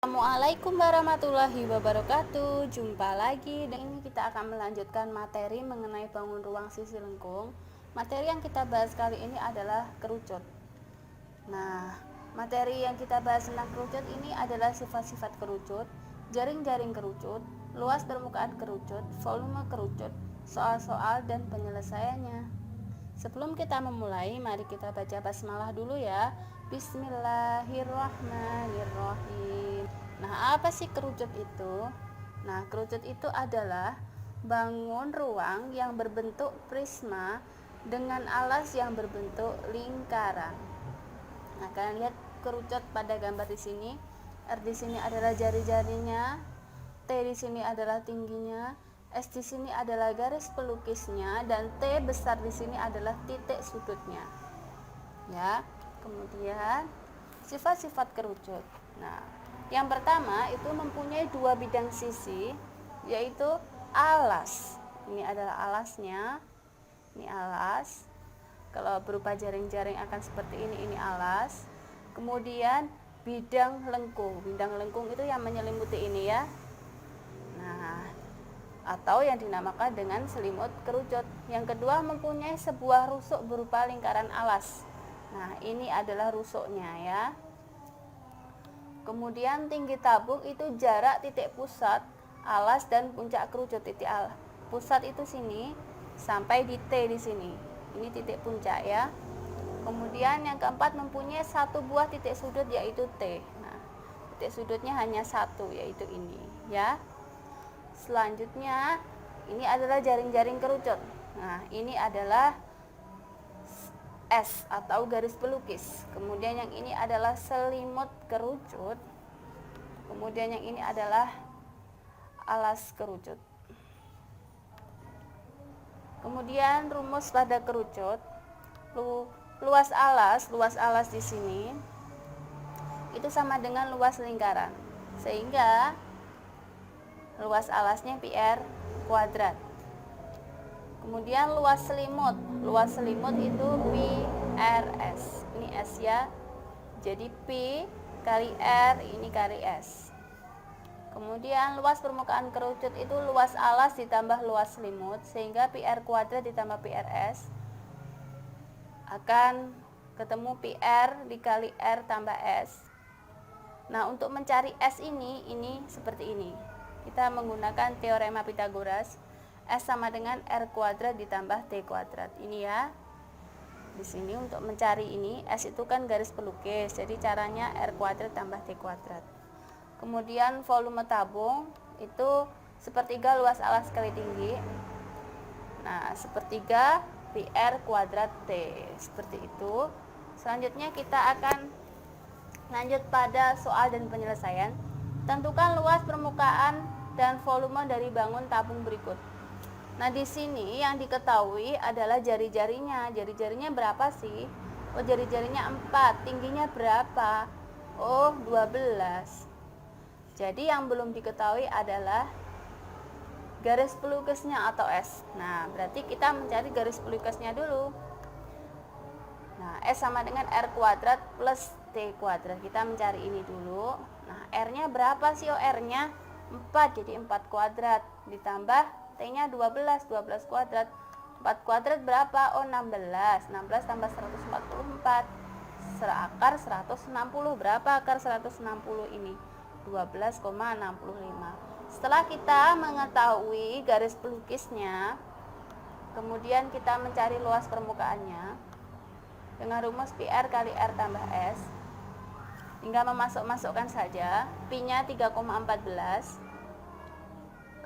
Assalamualaikum warahmatullahi wabarakatuh. Jumpa lagi dan ini kita akan melanjutkan materi mengenai bangun ruang sisi lengkung. Materi yang kita bahas kali ini adalah kerucut. Nah, materi yang kita bahas tentang kerucut ini adalah sifat-sifat kerucut, jaring-jaring kerucut, luas permukaan kerucut, volume kerucut, soal-soal dan penyelesaiannya. Sebelum kita memulai, mari kita baca basmalah dulu ya. Bismillahirrahmanirrahim. Nah, apa sih kerucut itu? Nah, kerucut itu adalah bangun ruang yang berbentuk prisma dengan alas yang berbentuk lingkaran. Nah, kalian lihat kerucut pada gambar di sini. R di sini adalah jari-jarinya, T di sini adalah tingginya, S di sini adalah garis pelukisnya, dan T besar di sini adalah titik sudutnya. Ya, kemudian sifat-sifat kerucut. Nah, yang pertama itu mempunyai dua bidang sisi, yaitu alas. Ini adalah alasnya. Ini alas. Kalau berupa jaring-jaring akan seperti ini alas. Kemudian bidang lengkung. Bidang lengkung itu yang menyelimuti ini ya. Nah, atau yang dinamakan dengan selimut kerucut. Yang kedua mempunyai sebuah rusuk berupa lingkaran alas. Nah, ini adalah rusuknya ya. Kemudian tinggi tabung itu jarak titik pusat alas dan puncak kerucut. Titik pusat itu sini sampai di T di sini. Ini titik puncak ya. Kemudian yang keempat mempunyai satu buah titik sudut yaitu T. Nah, titik sudutnya hanya satu yaitu ini ya. Selanjutnya ini adalah jaring-jaring kerucut. Nah, ini adalah S atau garis pelukis. Kemudian yang ini adalah selimut kerucut. Kemudian yang ini adalah alas kerucut. Kemudian rumus pada kerucut. Luas alas di sini itu sama dengan luas lingkaran. Sehingga luas alasnya PR kuadrat. Kemudian luas selimut itu PRS. Ini S ya. Jadi P kali R, ini kali S. Kemudian luas permukaan kerucut itu luas alas ditambah luas selimut, sehingga PR kuadrat ditambah PRS akan ketemu PR dikali R tambah S. Nah, untuk mencari S ini seperti ini. Kita menggunakan teorema Pythagoras. S sama dengan R kuadrat ditambah T kuadrat. Ini ya. Di sini untuk mencari ini, S itu kan garis pelukis. Jadi caranya R kuadrat tambah T kuadrat. Kemudian volume tabung itu sepertiga luas alas kali tinggi. Nah, sepertiga PR kuadrat T. Seperti itu. Selanjutnya kita akan lanjut pada soal dan penyelesaian. Tentukan luas permukaan dan volume dari bangun tabung berikut. Nah, di sini yang diketahui adalah jari-jarinya. Jari-jarinya berapa sih? Oh, jari-jarinya 4. Tingginya berapa? Oh, 12. Jadi yang belum diketahui adalah garis pelukisnya atau S. Nah, berarti kita mencari garis pelukisnya dulu. Nah, S sama dengan R kuadrat plus T kuadrat. Kita mencari ini dulu. Nah, R-nya berapa sih? Oh, R-nya 4. Jadi 4 kuadrat ditambah T-nya 12 kuadrat. 4 kuadrat berapa? Oh, 16. 16 tambah 144. Akar 160. Berapa akar 160 ini? 12,65. Setelah kita mengetahui garis pelukisnya, kemudian kita mencari luas permukaannya dengan rumus PR kali R tambah S. Tinggal memasukkan saja. Pi-nya 3,14.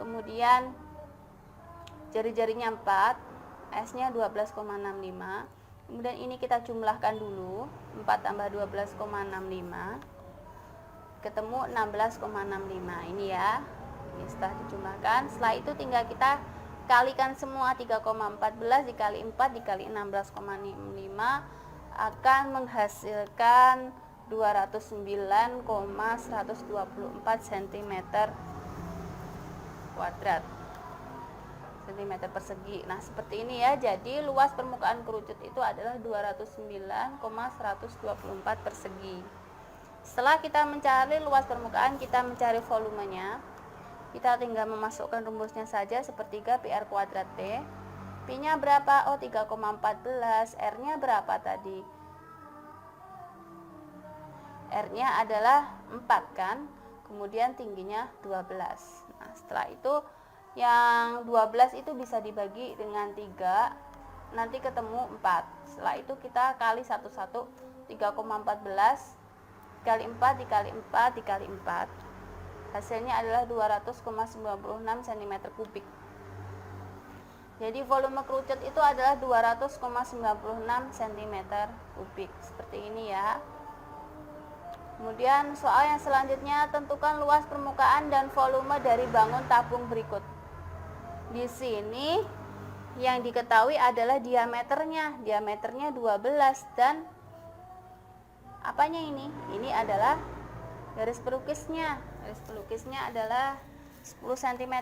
Kemudian jari-jarinya 4, S-nya 12,65. Kemudian ini kita jumlahkan dulu. 4 tambah 12,65 ketemu 16,65. Ini ya. Ini setelah dijumlahkan, setelah itu tinggal kita kalikan semua. 3,14 dikali 4 dikali 16,65 akan menghasilkan 209,124 cm kuadrat. Cm persegi. Nah, seperti ini ya. Jadi luas permukaan kerucut itu adalah 209,124 persegi. Setelah kita mencari luas permukaan, kita mencari volumenya. Kita tinggal memasukkan rumusnya saja, sepertiga pi r kuadrat T. Pi-nya berapa? Oh, 3,14. R-nya berapa tadi? R-nya adalah 4 kan? Kemudian tingginya 12. Nah, setelah itu yang 12 itu bisa dibagi dengan 3, nanti ketemu 4. Setelah itu kita kali 1, 3,14 dikali 4 dikali 4 dikali 4, hasilnya adalah 200,96 cm kubik. Jadi volume kerucut itu adalah 200,96 cm kubik, seperti ini ya. Kemudian soal yang selanjutnya, tentukan luas permukaan dan volume dari bangun tabung berikut. Di sini yang diketahui adalah diameternya 12 dan apanya ini? Ini adalah garis pelukisnya. Garis pelukisnya adalah 10 cm.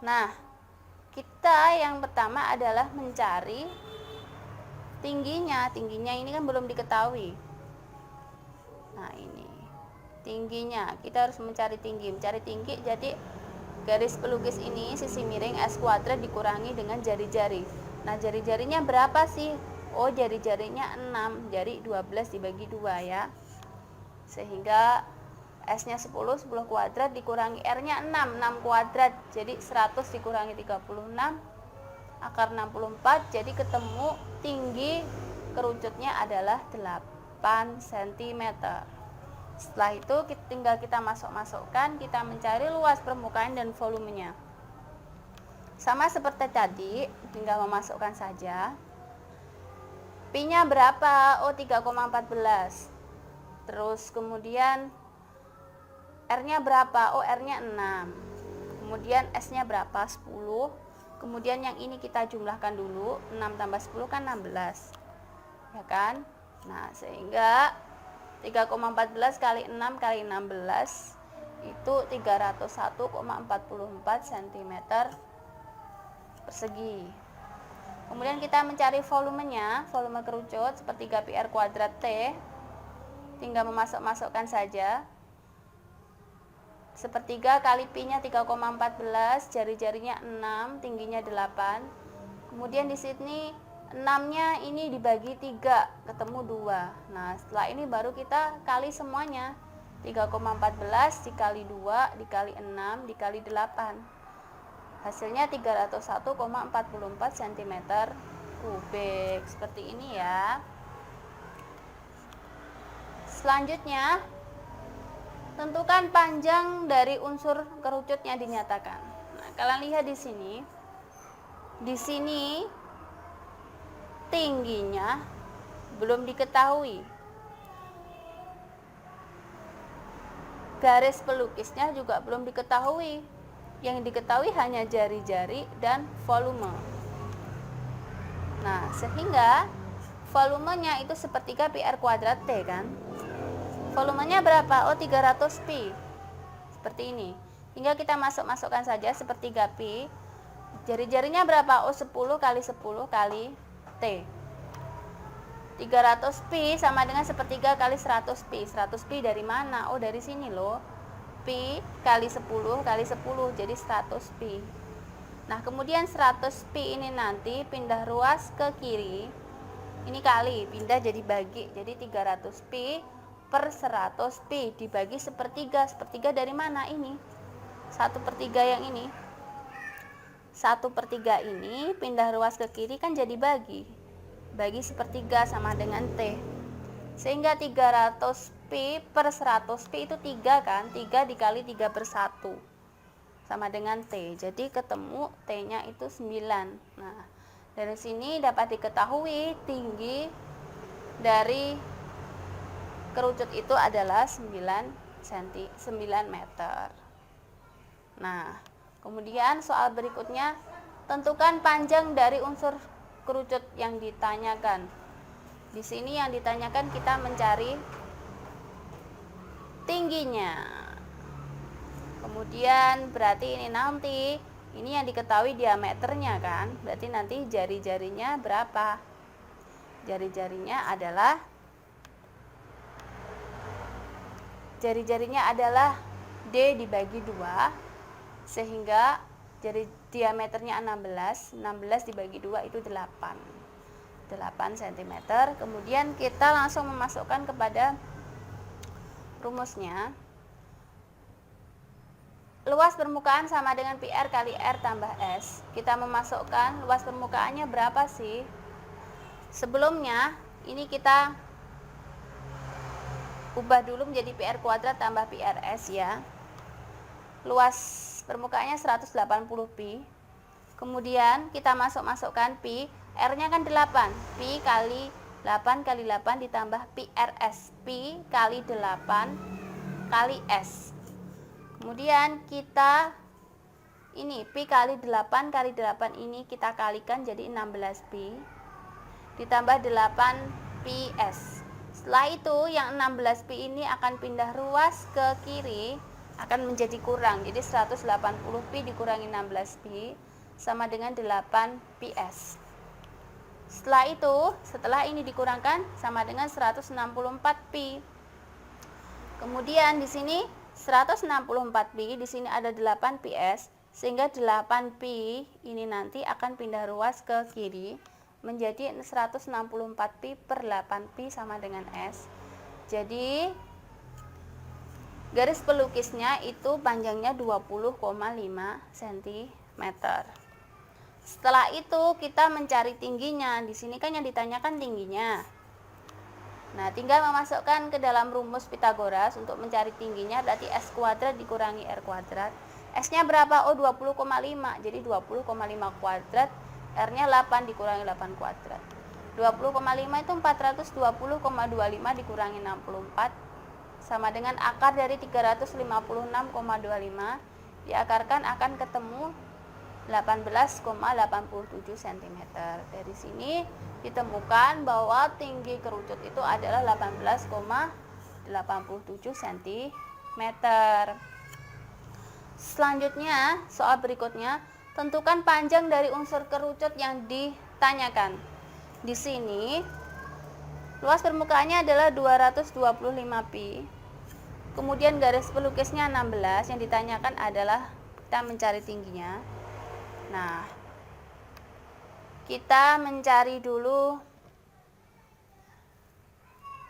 Nah, kita yang pertama adalah mencari tingginya. Tingginya ini kan belum diketahui. Nah, ini tingginya. Kita harus mencari tinggi. Mencari tinggi, jadi garis pelukis ini sisi miring S kuadrat dikurangi dengan jari-jari. Nah, jari-jarinya berapa sih? Oh, jari-jarinya 6, jadi 12 dibagi 2 ya. Sehingga S-nya 10 kuadrat dikurangi R-nya 6 kuadrat. Jadi 100 dikurangi 36, akar 64. Jadi ketemu tinggi kerucutnya adalah 8 cm. Setelah itu tinggal kita masukkan, kita mencari luas permukaan dan volumenya. Sama seperti tadi, tinggal memasukkan saja. Pi-nya berapa? Oh, 3,14. Terus kemudian R-nya berapa? Oh, R-nya 6. Kemudian S-nya berapa? 10. Kemudian yang ini kita jumlahkan dulu. 6 tambah 10 kan 16. Ya kan? Nah, sehingga 3,14 kali 6 kali 16 itu 301,44 cm persegi. Kemudian kita mencari volumenya, volume kerucut sepertiga pi r kuadrat T. Tinggal memasukkan saja. Sepertiga kali pi-nya 3,14, jari-jarinya 6, tingginya 8. Kemudian di sini 6-nya ini dibagi 3, ketemu 2. Nah, setelah ini baru kita kali semuanya. 3,14 dikali 2 dikali 6 dikali 8. Hasilnya 301,44 cm kubik. Seperti ini ya. Selanjutnya, tentukan panjang dari unsur kerucut yang dinyatakan. Nah, kalian lihat di sini. Di sini tingginya belum diketahui. Garis pelukisnya juga belum diketahui. Yang diketahui hanya jari-jari dan volume. Nah, sehingga volumenya itu sepertiga pi r kuadrat T kan. Volumenya berapa? Oh, 300 pi. Seperti ini. Tinggal kita masukkan saja sepertiga pi. Jari-jarinya berapa? Oh, 10 kali 10 kali T. 300 pi sama dengan sepertiga kali 100 pi. 100 pi dari mana? Oh, dari sini loh. Pi kali 10 kali 10, jadi 100 pi. Nah, kemudian 100 pi ini nanti pindah ruas ke kiri. Ini kali, pindah jadi bagi. Jadi 300 pi per 100 pi dibagi sepertiga. Sepertiga dari mana ini? 1/3 yang ini. 1/3 ini pindah ruas ke kiri kan jadi bagi. Bagi sepertiga sama dengan T. Sehingga 300 pi per 100 pi itu 3 kan. 3 dikali 3/1 sama dengan T. Jadi ketemu T-nya itu 9. Nah, dari sini dapat diketahui tinggi dari kerucut itu adalah 9 meter. Nah, kemudian soal berikutnya, tentukan panjang dari unsur kerucut yang ditanyakan. Di sini yang ditanyakan kita mencari tingginya. Kemudian berarti ini nanti ini yang diketahui diameternya kan. Berarti nanti jari-jarinya berapa? Jari-jarinya adalah jari-jarinya adalah D dibagi 2, sehingga jari diameternya 16 dibagi 2 itu 8 cm. Kemudian kita langsung memasukkan kepada rumusnya. Luas permukaan sama dengan PR kali R tambah S. Kita memasukkan luas permukaannya berapa sih? Sebelumnya ini kita ubah dulu menjadi PR kuadrat tambah PRS ya. Luas permukaannya 180 pi. Kemudian kita masukkan pi, R-nya kan 8. Pi kali 8 kali 8 ditambah PRS. Pi kali 8 kali S. Kemudian kita ini pi kali 8 kali 8 ini kita kalikan jadi 16 pi ditambah 8 ps. Setelah itu yang 16 pi ini akan pindah ruas ke kiri, akan menjadi kurang. Jadi 180 pi dikurangi 16 pi sama dengan 8 ps. Setelah ini dikurangkan sama dengan 164 pi. Kemudian di sini 164 pi, di sini ada 8 ps, sehingga 8 pi ini nanti akan pindah ruas ke kiri menjadi 164 pi per 8 pi sama dengan S. Jadi garis pelukisnya itu panjangnya 20,5 cm. Setelah itu kita mencari tingginya. Di sini kan yang ditanyakan tingginya. Nah, tinggal memasukkan ke dalam rumus Pitagoras untuk mencari tingginya, berarti S kuadrat dikurangi R kuadrat. S-nya berapa? Oh, 20,5. Jadi 20,5 kuadrat, R-nya 8 dikurangi 8 kuadrat. 20,5 itu 420,25 dikurangi 64 sama dengan akar dari 356,25 diakarkan akan ketemu 18,87 cm. Dari sini ditemukan bahwa tinggi kerucut itu adalah 18,87 cm. Selanjutnya, soal berikutnya, tentukan panjang dari unsur kerucut yang ditanyakan. Di sini luas permukaannya adalah 225 pi. Kemudian garis pelukisnya 16, yang ditanyakan adalah kita mencari tingginya. Nah, kita mencari dulu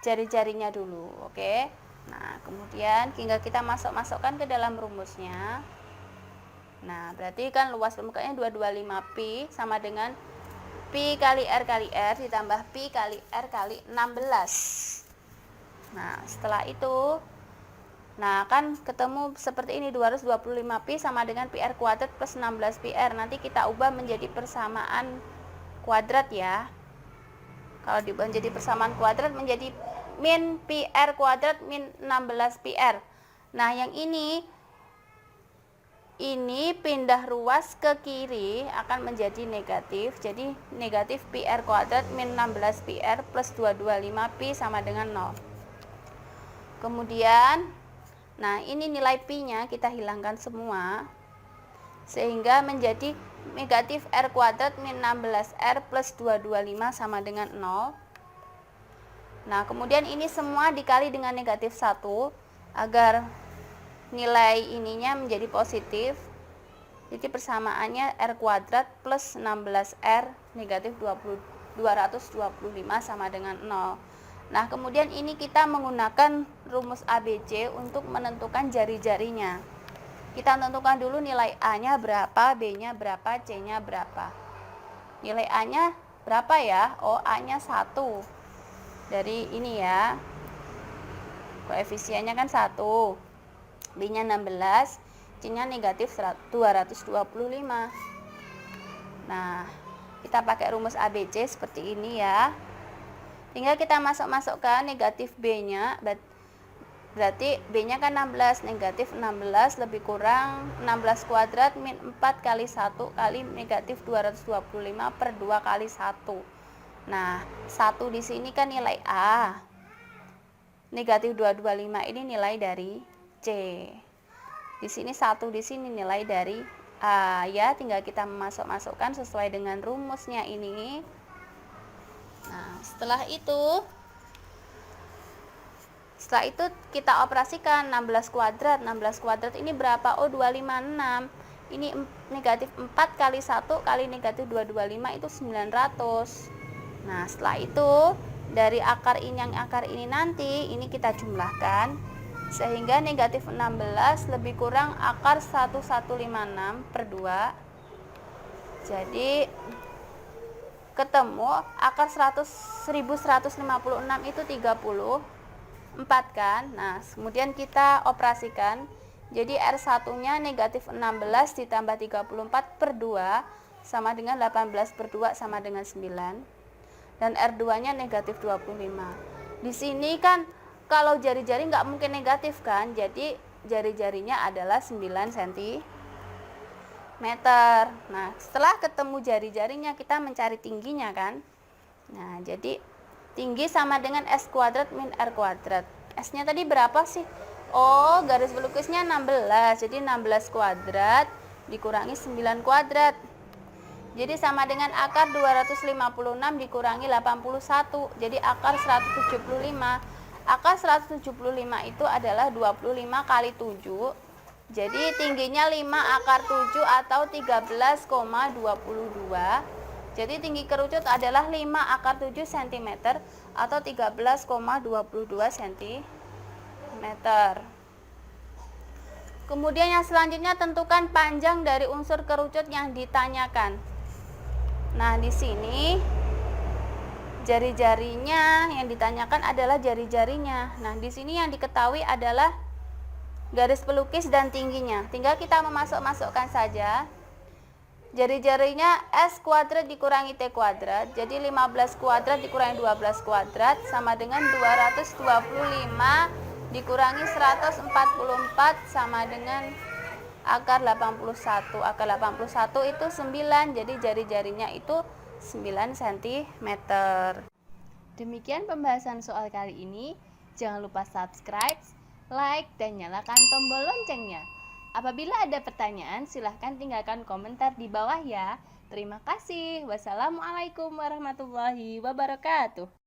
jari-jarinya dulu, oke? Nah, kemudian tinggal kita masukkan ke dalam rumusnya. Nah, berarti kan luas permukaannya 225 pi sama dengan pi kali R ditambah pi kali R kali 16. Nah, setelah itu kan ketemu seperti ini, 225 pi sama dengan PR kuadrat plus 16 PR. Nanti kita ubah menjadi persamaan kuadrat ya. Kalau diubah menjadi persamaan kuadrat menjadi min PR kuadrat min 16 PR. Nah, yang ini pindah ruas ke kiri akan menjadi negatif. Jadi negatif PR kuadrat min 16 PR plus 225 pi sama dengan 0. Kemudian ini nilai pi-nya kita hilangkan semua, sehingga menjadi negatif R kuadrat min 16R plus 225 sama dengan 0. Nah, kemudian ini semua dikali dengan negatif 1 agar nilai ininya menjadi positif. Jadi persamaannya R kuadrat plus 16R negatif 225 sama dengan 0. Nah, kemudian ini kita menggunakan rumus ABC untuk menentukan jari-jarinya. Kita tentukan dulu nilai A-nya berapa, B-nya berapa, C-nya berapa. Nilai A-nya berapa ya? Oh, A-nya 1. Dari ini ya. Koefisiennya kan 1. B-nya 16, C-nya negatif 225. Nah, kita pakai rumus ABC seperti ini ya. Tinggal kita masukkan negatif B-nya, berarti B-nya kan 16, negatif 16 lebih kurang 16 kuadrat min 4 kali 1 kali negatif 225 per 2 kali 1. Nah, 1 di sini kan nilai A. Negatif 225 ini nilai dari C. Di sini 1 di sini nilai dari A ya, tinggal kita masukkan sesuai dengan rumusnya ini. Nah, setelah setelah itu kita operasikan 16 kuadrat. 16 kuadrat ini berapa? Oh, 256. Ini negatif 4 kali 1 kali negatif 225 itu 900. Nah, setelah itu dari akar ini yang akar ini nanti ini kita jumlahkan sehingga negatif 16 lebih kurang akar 1156 per 2. Jadi ketemu akar 1156 itu 34 kan. Nah, kemudian kita operasikan. Jadi R1 nya negatif 16 ditambah 34 per 2 sama dengan 18 per 2 sama dengan 9. Dan R2 nya negatif 25. Di sini kan kalau jari-jari nggak mungkin negatif kan, jadi jari-jarinya adalah 9 cm. Nah, setelah ketemu jari-jarinya kita mencari tingginya kan. Nah, jadi tinggi sama dengan S kuadrat min R kuadrat. S nya tadi berapa sih? Oh, garis pelukisnya 16. Jadi 16 kuadrat dikurangi 9 kuadrat. Jadi sama dengan akar 256 dikurangi 81. Jadi akar 175. Akar 175 itu adalah 25 kali 7. Jadi tingginya 5 akar 7 atau 13,22. Jadi tinggi kerucut adalah 5 akar 7 cm atau 13,22 cm. Kemudian yang selanjutnya tentukan panjang dari unsur kerucut yang ditanyakan. Nah, di sini jari-jarinya yang ditanyakan adalah jari-jarinya. Nah, di sini yang diketahui adalah garis pelukis dan tingginya. Tinggal kita memasukkan saja. Jari-jarinya S kuadrat dikurangi T kuadrat. Jadi 15 kuadrat dikurangi 12 kuadrat sama dengan 225 dikurangi 144 sama dengan akar 81. Akar 81 itu 9. Jadi jari-jarinya itu 9 cm. Demikian pembahasan soal kali ini. Jangan lupa subscribe, like, dan nyalakan tombol loncengnya. Apabila ada pertanyaan, silahkan tinggalkan komentar di bawah ya. Terima kasih. Wassalamualaikum warahmatullahi wabarakatuh.